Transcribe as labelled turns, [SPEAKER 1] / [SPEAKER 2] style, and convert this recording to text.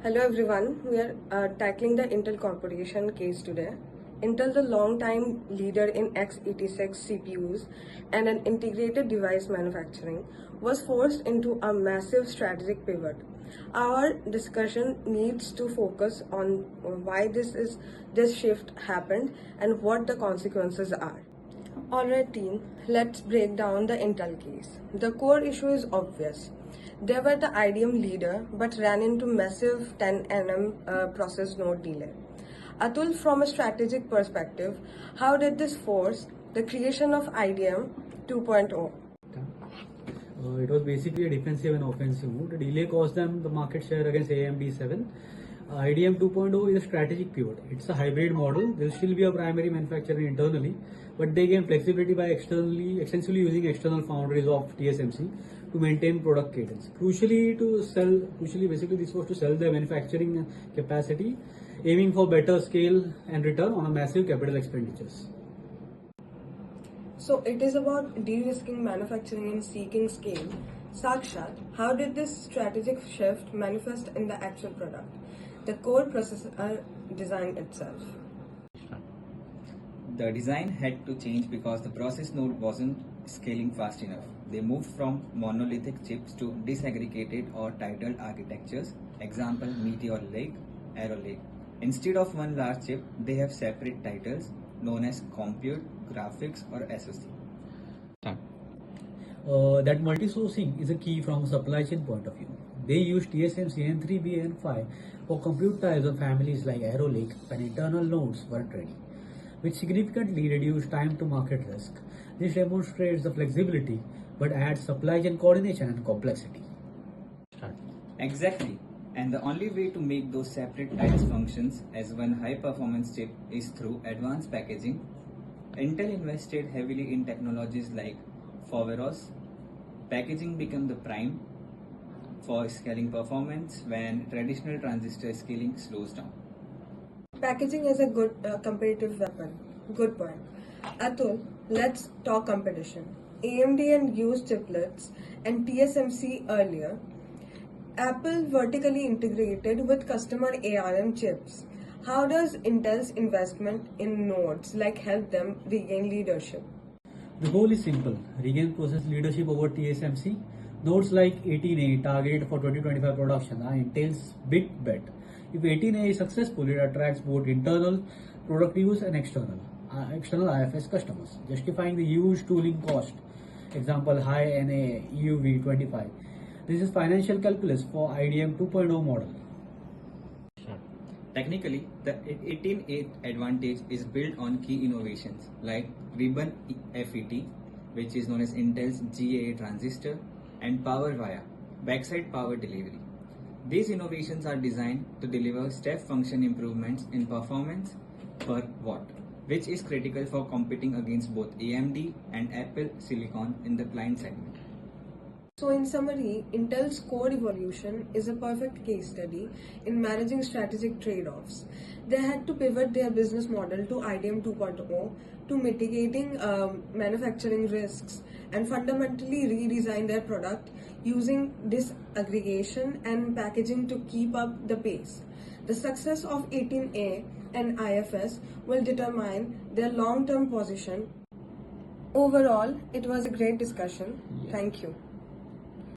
[SPEAKER 1] Hello everyone, we are tackling the Intel Corporation case today. Intel, the long-time leader in x86 CPUs and an integrated device manufacturing, was forced into a massive strategic pivot. Our discussion needs to focus on why this shift happened and what the consequences are. Alright team, let's break down the Intel case. The core issue is obvious. They were the IDM leader but ran into massive 10 nm process node delay. Atul, from a strategic perspective, how did this force the creation of IDM 2.0?
[SPEAKER 2] It was basically a defensive and offensive move. The delay cost them the market share against AMD 7. IDM 2.0 is a strategic pivot. It's a hybrid model. There will still be a primary manufacturer internally, but they gain flexibility by extensively using external foundries of TSMC to maintain product cadence. Crucially, basically this was to sell their manufacturing capacity, aiming for better scale and return on a massive capital expenditures.
[SPEAKER 1] So it is about de-risking manufacturing and seeking scale. Sakshat, how did this strategic shift manifest in the actual product, the core processor design itself?
[SPEAKER 3] The design had to change because the process node wasn't scaling fast enough. They moved from monolithic chips to disaggregated or titled architectures, example Meteor Lake, Arrow Lake. Instead of one large chip, they have separate titles known as compute, graphics or SoC.
[SPEAKER 2] That multi-sourcing is a key from a supply chain point of view. They use TSMC N3B and N5 for compute types of families like Arrow Lake when internal nodes weren't ready, which significantly reduced time to market risk. This demonstrates the flexibility but adds supply chain coordination and complexity.
[SPEAKER 3] Exactly. And the only way to make those separate tiles functions as one high performance chip is through advanced packaging. Intel invested heavily in technologies like Foveros. Packaging became the prime for scaling performance when traditional transistor scaling slows down.
[SPEAKER 1] Packaging is a good competitive weapon. Good point. Atul, let's talk competition. AMD and used chiplets and TSMC earlier. Apple vertically integrated with customer ARM chips. How does Intel's investment in nodes help them regain leadership?
[SPEAKER 2] The goal is simple: regain process leadership over TSMC. Nodes like 18A targeted for 2025 production are Intel's big bet. If 18A is successful, it attracts both internal product use and external IFS customers, justifying the huge tooling cost. Example, high NA EUV 25. This is financial calculus for IDM 2.0 model.
[SPEAKER 3] Technically, the 18A advantage is built on key innovations like Ribbon FET, which is known as Intel's GAA transistor, and Power Via, backside power delivery. These innovations are designed to deliver step function improvements in performance per watt, which is critical for competing against both AMD and Apple Silicon in the client segment.
[SPEAKER 1] So in summary, Intel's core evolution is a perfect case study in managing strategic trade-offs. They had to pivot their business model to IDM 2.0, to mitigating manufacturing risks, and fundamentally redesign their product using disaggregation and packaging to keep up the pace. The success of 18A and IFS will determine their long-term position. Overall, it was a great discussion. Thank you.